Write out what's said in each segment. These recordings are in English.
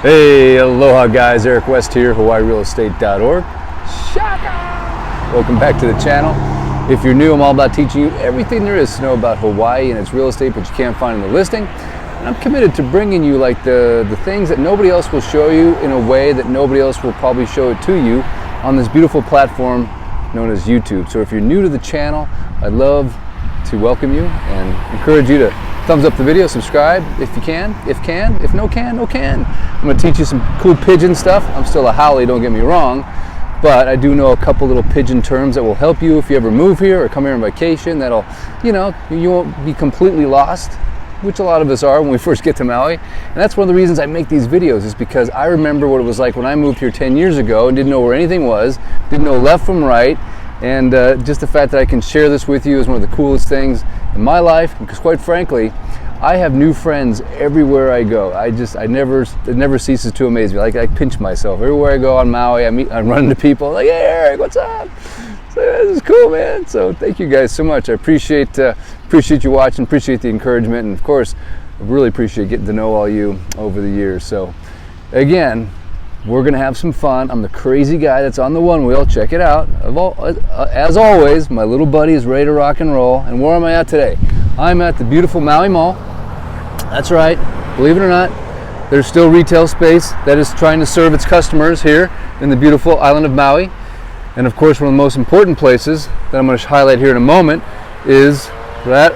Hey, aloha guys, Eric West here, hawaiirealestate.org. Shaka! Welcome back to the channel. If you're new, I'm all about teaching you everything there is to know about Hawaii and its real estate, but you can't find in the listing. And I'm committed to bringing you like the things that nobody else will show you in a way that nobody else will probably show it to you on this beautiful platform known as YouTube. So if you're new to the channel, I'd love to welcome you and encourage you to thumbs up the video, subscribe if you can, if no can, no can. I'm going to teach you some cool pigeon stuff. I'm still a haole, don't get me wrong, but I do know a couple little pigeon terms that will help you if you ever move here or come here on vacation. That'll, you won't be completely lost, which a lot of us are when we first get to Maui. And that's one of the reasons I make these videos, is because I remember what it was like when I moved here 10 years ago and didn't know where anything was, didn't know left from right. And just the fact that I can share this with you is one of the coolest things in my life, because quite frankly, I have new friends everywhere I go. It never ceases to amaze me. Like, I pinch myself everywhere I go on Maui. I run into people like, "Hey Eric, what's up?" So, this is cool, man. So thank you guys so much. I appreciate you watching, appreciate the encouragement, and of course, I really appreciate getting to know all you over the years. So again, we're gonna have some fun. I'm the crazy guy that's on the one wheel. Check it out. As always, my little buddy is ready to rock and roll. And where am I at today? I'm at the beautiful Maui Mall. That's right, believe it or not, there's still retail space that is trying to serve its customers here in the beautiful island of Maui. And of course, one of the most important places that I'm going to highlight here in a moment is that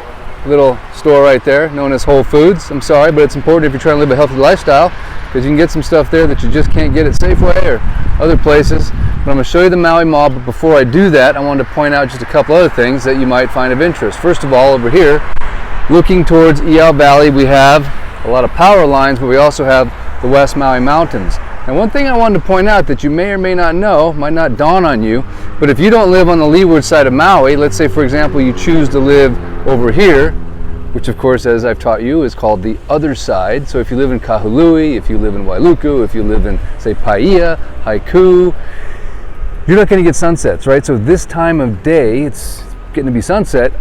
little store right there known as Whole Foods. I'm sorry, but it's important if you're trying to live a healthy lifestyle, because you can get some stuff there that you just can't get at Safeway or other places. But I'm going to show you the Maui Mall, but before I do that, I wanted to point out just a couple other things that you might find of interest. First of all, over here, looking towards Iao Valley, we have a lot of power lines, but we also have the West Maui Mountains. And one thing I wanted to point out that you may or may not know, might not dawn on you, but if you don't live on the leeward side of Maui, let's say for example you choose to live over here, which of course, as I've taught you, is called the other side. So if you live in Kahului, if you live in Wailuku, if you live in, say, Paia, Haiku, you're not going to get sunsets, right? So this time of day, it's getting to be sunset.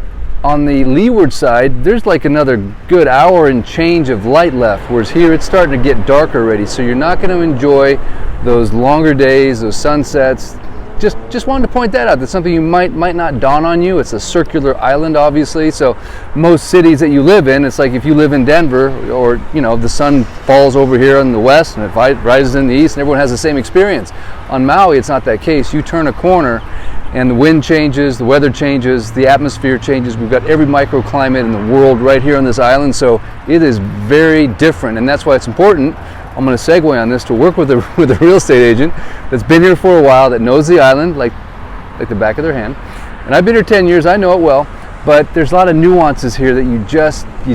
On the leeward side, there's like another good hour and change of light left, whereas here it's starting to get dark already. So you're not going to enjoy those longer days, those sunsets. Just wanted to point that out. That's something you might not dawn on you. It's a circular island, obviously. So most cities that you live in, it's like if you live in Denver, or the sun falls over here in the west and it rises in the east, and everyone has the same experience. On Maui, it's not that case. You turn a corner and the wind changes, the weather changes, the atmosphere changes. We've got every microclimate in the world right here on this island, so it is very different, and that's why it's important. I'm going to segue on this to work with a real estate agent that's been here for a while, that knows the island like the back of their hand. And I've been here 10 years, I know it well, but there's a lot of nuances here that you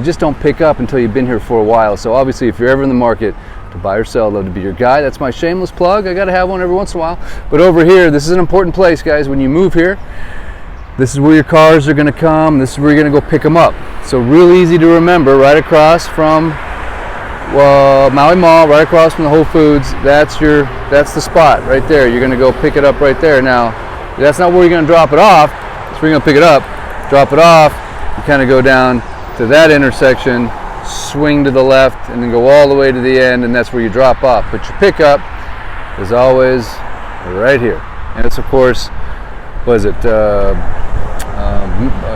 just don't pick up until you've been here for a while. So obviously, if you're ever in the market to buy or sell, I'd love to be your guy. That's my shameless plug. I got to have one every once in a while. But over here, this is an important place, guys. When you move here, this is where your cars are going to come. This is where you're going to go pick them up. So real easy to remember, right across from Maui Mall, right across from the Whole Foods. That's the spot right there. You're going to go pick it up right there. Now, that's not where you're going to drop it off. That's where you're going to pick it up, drop it off. You kind of go down to that intersection, swing to the left, and then go all the way to the end, and that's where you drop off. But your pickup is always right here. And it's, of course,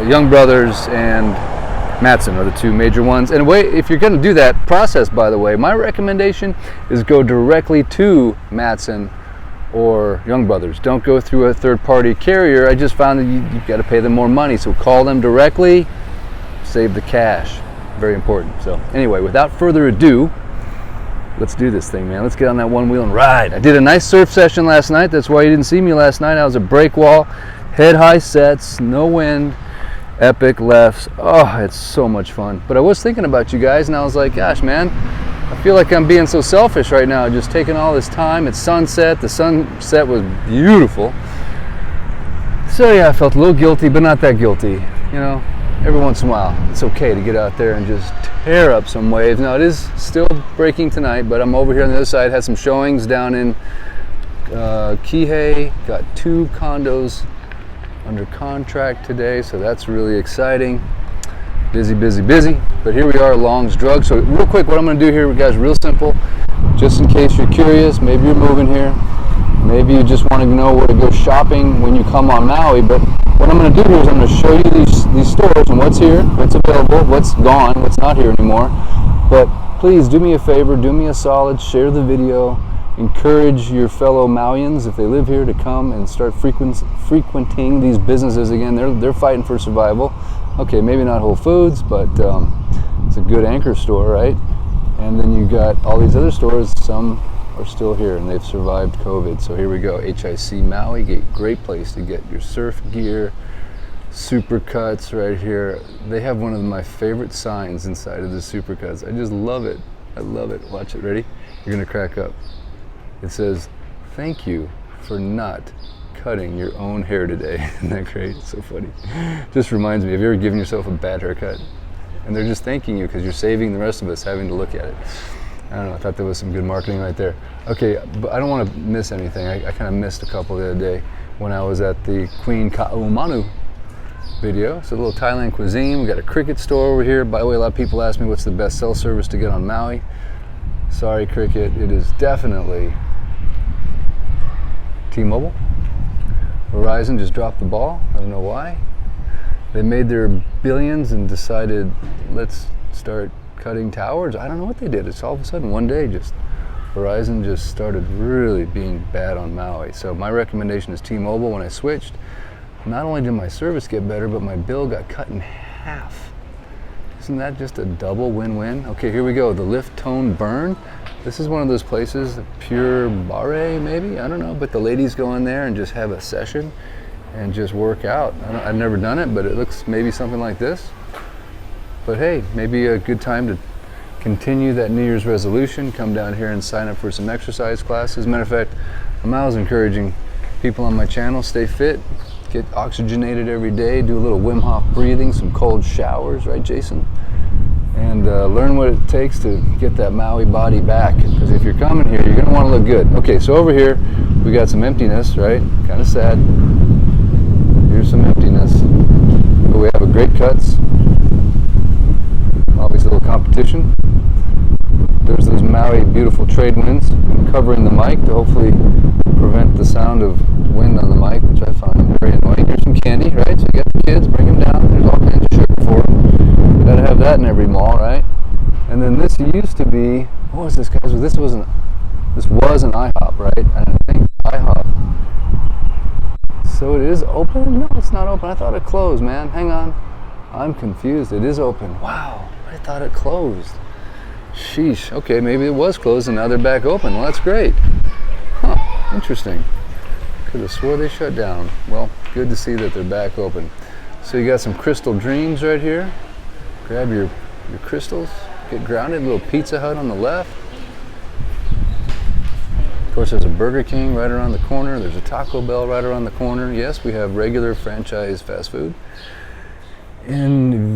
Young Brothers and Matson are the two major ones. And if you're going to do that process, by the way, my recommendation is go directly to Matson or Young Brothers. Don't go through a third-party carrier. I just found that you've got to pay them more money. So call them directly, save the cash. Very important. So anyway, without further ado, let's do this thing, man. Let's get on that one wheel and ride. I did a nice surf session last night. That's why you didn't see me last night. I was at break wall, head high sets, no wind. Epic lefts. Oh, it's so much fun. But I was thinking about you guys, and I was like, gosh, man, I feel like I'm being so selfish right now, just taking all this time. It's sunset. The sunset was beautiful. So yeah, I felt a little guilty, but not that guilty. Every once in a while, it's okay to get out there and just tear up some waves. Now, it is still breaking tonight, but I'm over here on the other side. Had some showings down in Kihei. Got 2 condos under contract today, so that's really exciting. Busy, busy, busy. But here we are, Long's Drug. So real quick, what I'm going to do here, guys, real simple. Just in case you're curious, maybe you're moving here. Maybe you just want to know where to go shopping when you come on Maui. But what I'm going to do here is I'm going to show you these stores and what's here, what's available, what's gone, what's not here anymore. But please do me a favor, do me a solid, share the video. Encourage your fellow Mauians, if they live here, to come and start frequenting these businesses again. They're fighting for survival. Okay, maybe not Whole Foods, but it's a good anchor store, right? And then you got all these other stores. Some are still here and they've survived COVID. So here we go, HIC Maui, great place to get your surf gear, Supercuts right here. They have one of my favorite signs inside of the Supercuts. I just love it. I love it. Watch it. Ready? You're gonna crack up. It says, "Thank you for not cutting your own hair today." Isn't that great? It's so funny. Just reminds me, have you ever given yourself a bad haircut? And they're just thanking you because you're saving the rest of us having to look at it. I don't know, I thought that was some good marketing right there. Okay, but I don't want to miss anything. I kind of missed a couple the other day when I was at the Queen Ka'aumanu video. It's a little Thailand cuisine. We got a cricket store over here. By the way, a lot of people ask me what's the best cell service to get on Maui. Sorry, Cricket, it is definitely T-Mobile. Verizon just dropped the ball. I don't know why. They made their billions and decided, let's start cutting towers. I don't know what they did. It's all of a sudden one day Verizon just started really being bad on Maui. So my recommendation is T-Mobile. When I switched, not only did my service get better, but my bill got cut in half. Isn't that just a double win-win? Okay, here we go. The Lift Tone Burn. This is one of those places, Pure Barre maybe, I don't know, but the ladies go in there and just have a session and just work out. I've never done it, but it looks maybe something like this. But hey, maybe a good time to continue that New Year's resolution, come down here and sign up for some exercise classes. Matter of fact, I'm always encouraging people on my channel, stay fit, get oxygenated every day, do a little Wim Hof breathing, some cold showers, right, Jason? And learn what it takes to get that Maui body back. Because if you're coming here, you're going to want to look good. Okay, so over here, we got some emptiness, right? Kind of sad. Here's some emptiness. But we have a great cuts. Obviously a little competition. There's those Maui beautiful trade winds. I'm covering the mic to hopefully prevent the sound of wind on the mic, which I find very annoying. Here's some candy, right? So you got the kids, bring them down. There's all kinds of sugar for them. Gotta have that in every mall, right? And then this used to be, what was this, guys? This was an IHOP, right? And I think IHOP. So it is open? No, it's not open. I thought it closed, man. Hang on. I'm confused. It is open. Wow, I thought it closed. Sheesh. Okay, maybe it was closed and now they're back open. Well, that's great. Huh, interesting. Could have swore they shut down. Well, good to see that they're back open. So you got some Crystal Dreams right here. Grab your crystals, get grounded. Little Pizza Hut on the left. Of course, there's a Burger King right around the corner. There's a Taco Bell right around the corner. Yes, we have regular franchise fast food. YNVU.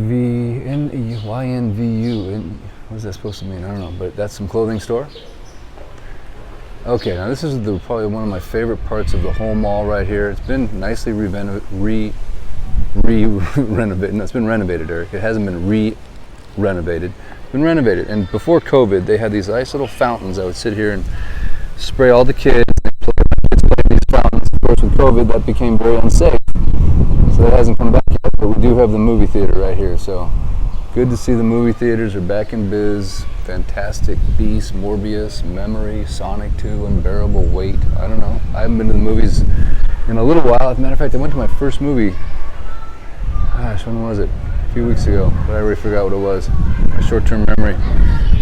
What is that supposed to mean? I don't know, but that's some clothing store. Okay, now this is probably one of my favorite parts of the whole mall right here. It's been nicely renovated. No, it's been renovated, Eric. It hasn't been re-renovated. It's been renovated. And before COVID, they had these nice little fountains. I would sit here and spray all the kids. Play these fountains. Of course, with COVID, that became very unsafe. So that hasn't come back yet. But we do have the movie theater right here. So good to see the movie theaters are back in biz. Fantastic Beasts, Morbius, Memory, Sonic 2, Unbearable Weight. I don't know. I haven't been to the movies in a little while. As a matter of fact, I went to my first movie. Gosh, when was it? A few weeks ago, but I already forgot what it was. My short-term memory.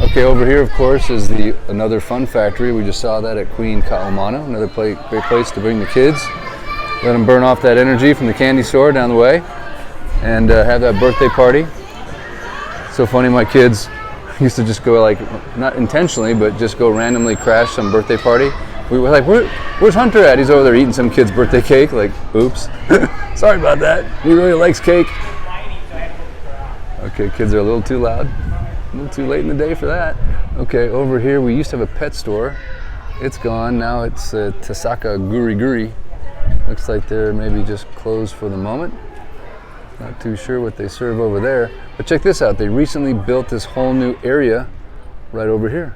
Okay, over here, of course, is another fun factory. We just saw that at Queen Ka'aumanu. Another great place to bring the kids. Let them burn off that energy from the candy store down the way, and have that birthday party. So funny, my kids used to just go, like, not intentionally, but just go randomly crash some birthday party. We were like, where's Hunter at? He's over there eating some kid's birthday cake. Like, oops. Sorry about that. He really likes cake. Okay, kids are a little too loud. A little too late in the day for that. Okay, over here we used to have a pet store. It's gone. Now it's Tasaka Guri Guri. Looks like they're maybe just closed for the moment. Not too sure what they serve over there. But check this out. They recently built this whole new area right over here.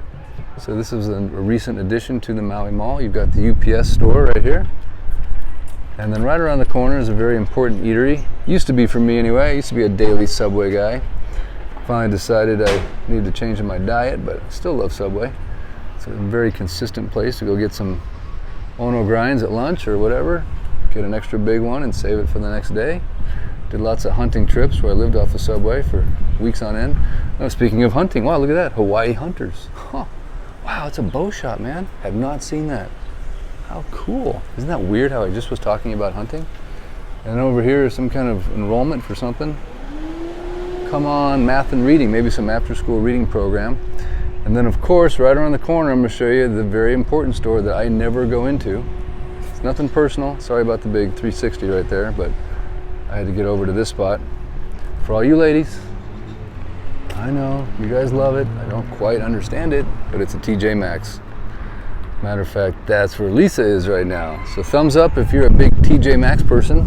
So this is a recent addition to the Maui Mall. You've got the UPS store right here. And then right around the corner is a very important eatery. Used to be for me anyway. I used to be a daily Subway guy. Finally decided I needed to change my diet, but I still love Subway. It's a very consistent place to go get some Ono grinds at lunch or whatever. Get an extra big one and save it for the next day. Did lots of hunting trips where I lived off the Subway for weeks on end. Oh, speaking of hunting, wow, look at that. Hawaii Hunters. Huh. Wow, it's a bow shop, man. Have not seen that. How cool. Isn't that weird how I just was talking about hunting? And over here is some kind of enrollment for something. Come on, math and reading, maybe some after school reading program. And then of course, right around the corner, I'm gonna show you the very important store that I never go into. It's nothing personal. Sorry about the big 360 right there, but I had to get over to this spot. For all you ladies, I know, you guys love it. I don't quite understand it, but it's a TJ Maxx. Matter of fact, that's where Lisa is right now. So thumbs up if you're a big TJ Maxx person.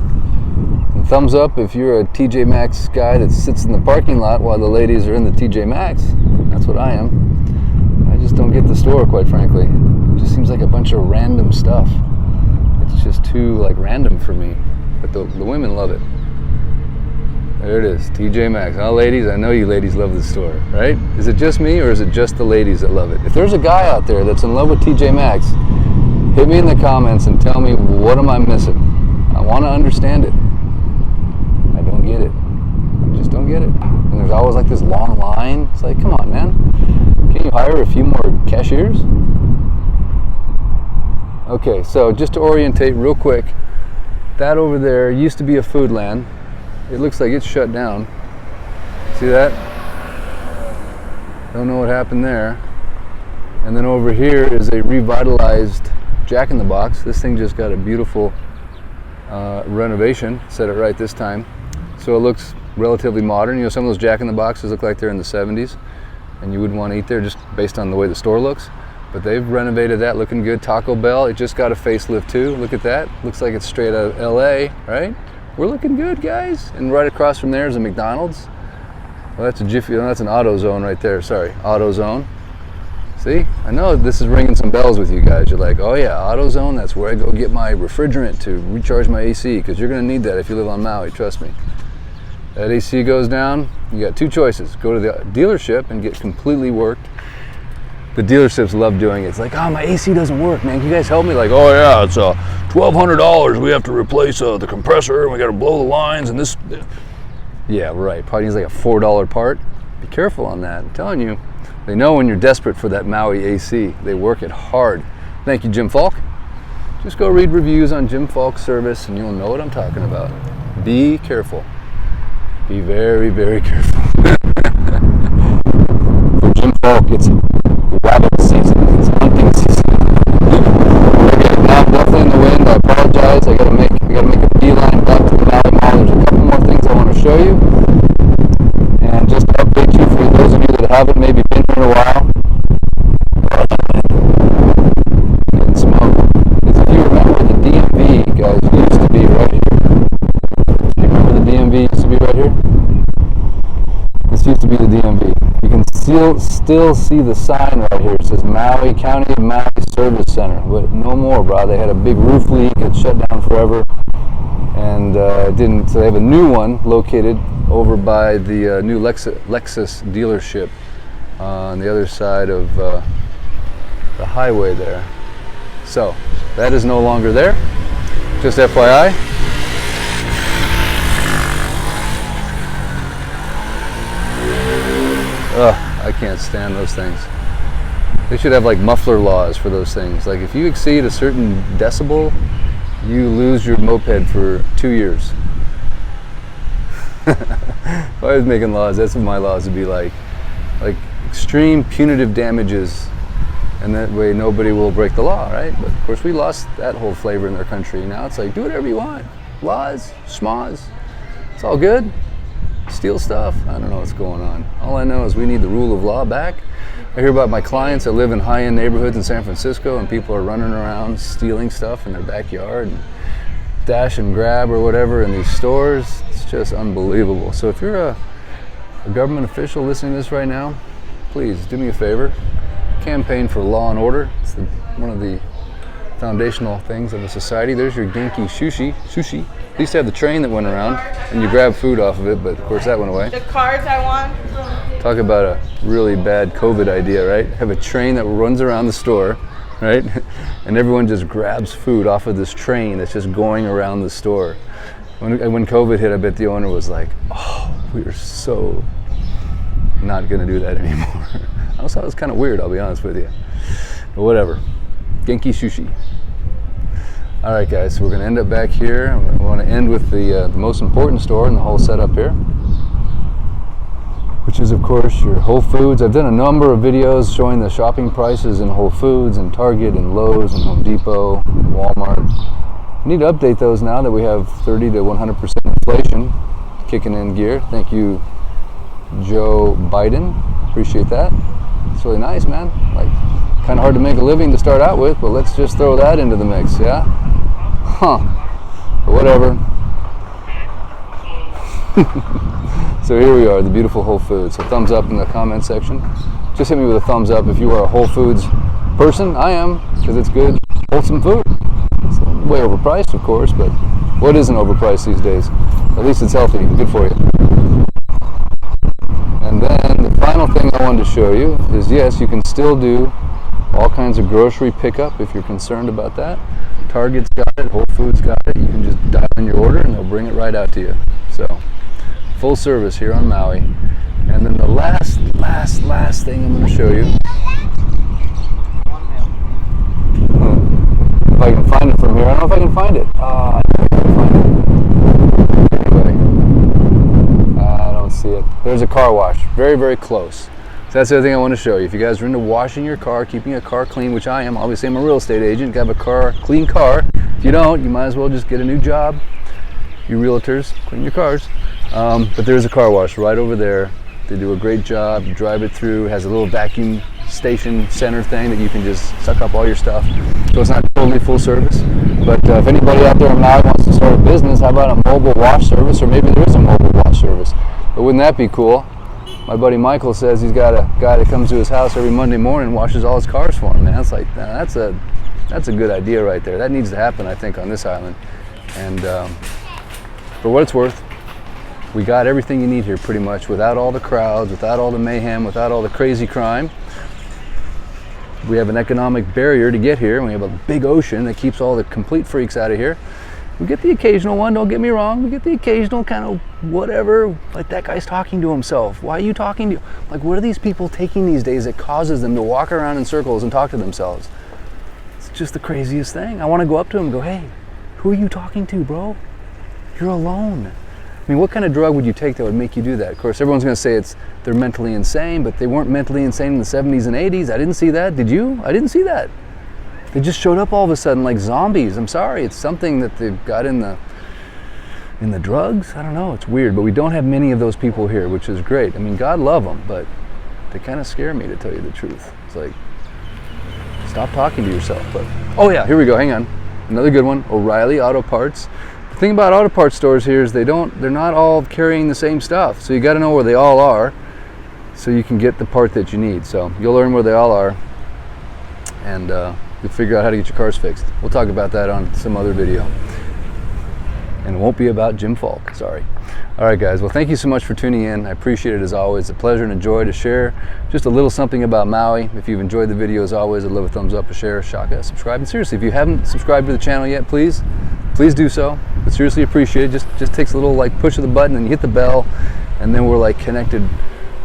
And thumbs up if you're a TJ Maxx guy that sits in the parking lot while the ladies are in the TJ Maxx. That's what I am. I just don't get the store, quite frankly. It just seems like a bunch of random stuff. It's just too random for me. But the women love it. There it is, TJ Maxx. Oh, ladies, I know you ladies love this store, right? Is it just me or is it just the ladies that love it? If there's a guy out there that's in love with TJ Maxx, hit me in the comments and tell me what am I missing. I want to understand it. I don't get it. I just don't get it. And there's always this long line. It's like, come on, man. Can't you hire a few more cashiers? Okay, so just to orientate real quick, that over there used to be a Foodland. It looks like it's shut down. See that? Don't know what happened there. And then over here is a revitalized Jack in the Box. This thing just got a beautiful renovation. Said it right this time. So it looks relatively modern. You know, some of those Jack in the Boxes look like they're in the 70s, and you wouldn't want to eat there just based on the way the store looks. But they've renovated that, looking good. Taco Bell, it just got a facelift too. Look at that. Looks like it's straight out of LA, right? We're looking good, guys. And right across from there is a McDonald's. Well, that's a Jiffy, no, that's an AutoZone right there. Sorry, AutoZone. See, I know this is ringing some bells with you guys. You're like, oh yeah, AutoZone, that's where I go get my refrigerant to recharge my AC, because you're gonna need that if you live on Maui, trust me. That AC goes down, you got two choices. Go to the dealership and get completely worked. The dealerships love doing it. It's like, oh, my AC doesn't work, man. Can you guys help me? Like, oh yeah, it's $1,200. We have to replace the compressor, and we got to blow the lines, and this. Yeah, right. Probably needs like a $4 part. Be careful on that. I'm telling you, they know when you're desperate for that Maui AC. They work it hard. Thank you, Jim Falk. Just go read reviews on Jim Falk's service, and you'll know what I'm talking about. Be careful. Be very, very careful. For Jim Falk, it's rabbit season. It's hunting season. Okay, now I'm definitely in the wind. I apologize. I gotta make a beeline back to the Maui Mall. There's a couple more things I want to show you, and just to update you for those of you that haven't maybe been here in a while. Getting smoke. Because if you remember, the DMV guys used to be right here. Do you remember the DMV used to be right here? This used to be the DMV. You can still see the sign right here. It says Maui County of Maui Service Center, but no more, bro. They had a big roof leak. It shut down forever, and it didn't. So they have a new one located over by the new Lexus dealership on the other side of the highway there. So that is no longer there. Just FYI. Ugh. I can't stand those things. They should have muffler laws for those things. Like if you exceed a certain decibel, you lose your moped for 2 years. If I was making laws, that's what my laws would be like extreme punitive damages, and that way nobody will break the law, right? But of course we lost that whole flavor in our country. Now it's like, do whatever you want. Laws, schmas, it's all good. Steal stuff. I don't know what's going on. All I know is we need the rule of law back. I hear about my clients that live in high-end neighborhoods in San Francisco, and people are running around stealing stuff in their backyard. And dash and grab or whatever in these stores. It's just unbelievable. So if you're a government official listening to this right now, please do me a favor. Campaign for law and order. It's one of the foundational things of a society. There's your Genki sushi. They used to have the train that went around and you grab food off of it, but of course that went away. The cards I want. Talk about a really bad COVID idea, right? Have a train that runs around the store, right? And everyone just grabs food off of this train that's just going around the store. When COVID hit, I bet the owner was like, oh, we are so not gonna do that anymore. I also thought it was kind of weird, I'll be honest with you. But whatever. Genki sushi. All right, guys, so we're going to end up back here. I want to end with the most important store in the whole setup here, which is, of course, your Whole Foods. I've done a number of videos showing the shopping prices in Whole Foods and Target and Lowe's and Home Depot, Walmart. I need to update those now that we have 30 to 100% inflation kicking in gear. Thank you, Joe Biden. Appreciate that. It's really nice, man. Like, kind of hard to make a living to start out with, but let's just throw that into the mix, yeah? Huh. But whatever. So here we are, the beautiful Whole Foods. So thumbs up in the comment section. Just hit me with a thumbs up if you are a Whole Foods person. I am, because it's good, wholesome food. It's way overpriced, of course, but what isn't overpriced these days? At least it's healthy and good for you. And then the final thing I wanted to show you is, yes, you can still do all kinds of grocery pickup if you're concerned about that. Target's got it, Whole Foods got it. You can just dial in your order and they'll bring it right out to you. So, full service here on Maui. And then the last thing I'm going to show you. If I can find it from here. I don't know if I can find it. I don't know if I can find it. Anyway, I don't see it. There's a car wash. Very, very close. So that's the other thing I want to show you. If you guys are into washing your car, keeping a car clean, which I am, obviously I'm a real estate agent, got a clean car. If you don't, you might as well just get a new job. You realtors, clean your cars. But there's a car wash right over there. They do a great job. You drive it through. It has a little vacuum station center thing that you can just suck up all your stuff. So it's not totally full service. But if anybody out there in Maui wants to start a business, how about a mobile wash service? Or maybe there is a mobile wash service. But wouldn't that be cool? My buddy Michael says he's got a guy that comes to his house every Monday morning and washes all his cars for him, man. It's like, that's a good idea right there. That needs to happen, I think, on this island. And for what it's worth, we got everything you need here pretty much, without all the crowds, without all the mayhem, without all the crazy crime. We have an economic barrier to get here, and we have a big ocean that keeps all the complete freaks out of here. We get the occasional one, don't get me wrong. We get the occasional kind of whatever, like that guy's talking to himself. Why are you talking to? Like, what are these people taking these days that causes them to walk around in circles and talk to themselves? It's just the craziest thing. I want to go up to him and go, hey, who are you talking to, bro? You're alone. I mean, what kind of drug would you take that would make you do that? Of course, everyone's going to say they're mentally insane, but they weren't mentally insane in the 70s and 80s. I didn't see that. Did you? I didn't see that. They just showed up all of a sudden like zombies. I'm sorry, it's something that they've got in the drugs. I don't know, it's weird, but we don't have many of those people here, which is great. I mean, God love them, but they kind of scare me, to tell you the truth. It's like, stop talking to yourself. But oh yeah, here we go. Hang on, another good one. O'Reilly Auto Parts. The thing about auto parts stores here is they're not all carrying the same stuff. So you got to know where they all are, so you can get the part that you need. So you'll learn where they all are, and you'll figure out how to get your cars fixed. We'll talk about that on some other video. And it won't be about Jim Falk, sorry. All right, guys, well, thank you so much for tuning in. I appreciate it as always. It's a pleasure and a joy to share just a little something about Maui. If you've enjoyed the video, as always, I'd love a thumbs up, a share, a shaka, subscribe. And seriously, if you haven't subscribed to the channel yet, please do so. But seriously appreciate it. Just takes a little like push of the button and you hit the bell, and then we're like connected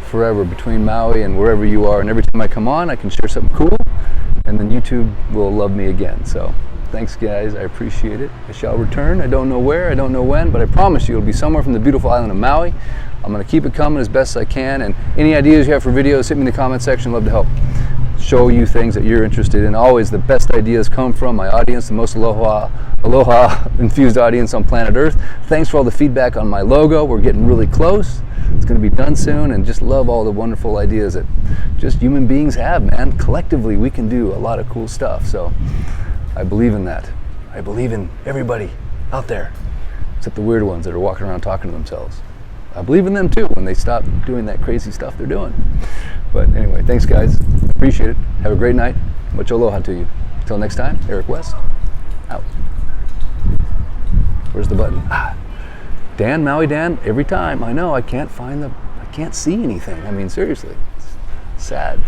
forever between Maui and wherever you are. And every time I come on, I can share something cool, and then YouTube will love me again. So thanks, guys. I appreciate it. I shall return. I don't know where, I don't know when, but I promise you it'll be somewhere from the beautiful island of Maui. I'm going to keep it coming as best as I can, and any ideas you have for videos, hit me in the comment section. Love to help show you things that you're interested in. Always the best ideas come from my audience, the most aloha infused audience on planet Earth. Thanks for all the feedback on my logo. We're getting really close. It's going to be done soon, and just love all the wonderful ideas that just human beings have, man. Collectively, we can do a lot of cool stuff. So I believe in that. I believe in everybody out there. Except the weird ones that are walking around talking to themselves. I believe in them too when they stop doing that crazy stuff they're doing. But anyway, thanks guys. Appreciate it. Have a great night. Much aloha to you. Until next time, Eric West, out. Where's the button? Dan, Maui Dan, every time. I know, I can't see anything. I mean, seriously, it's sad.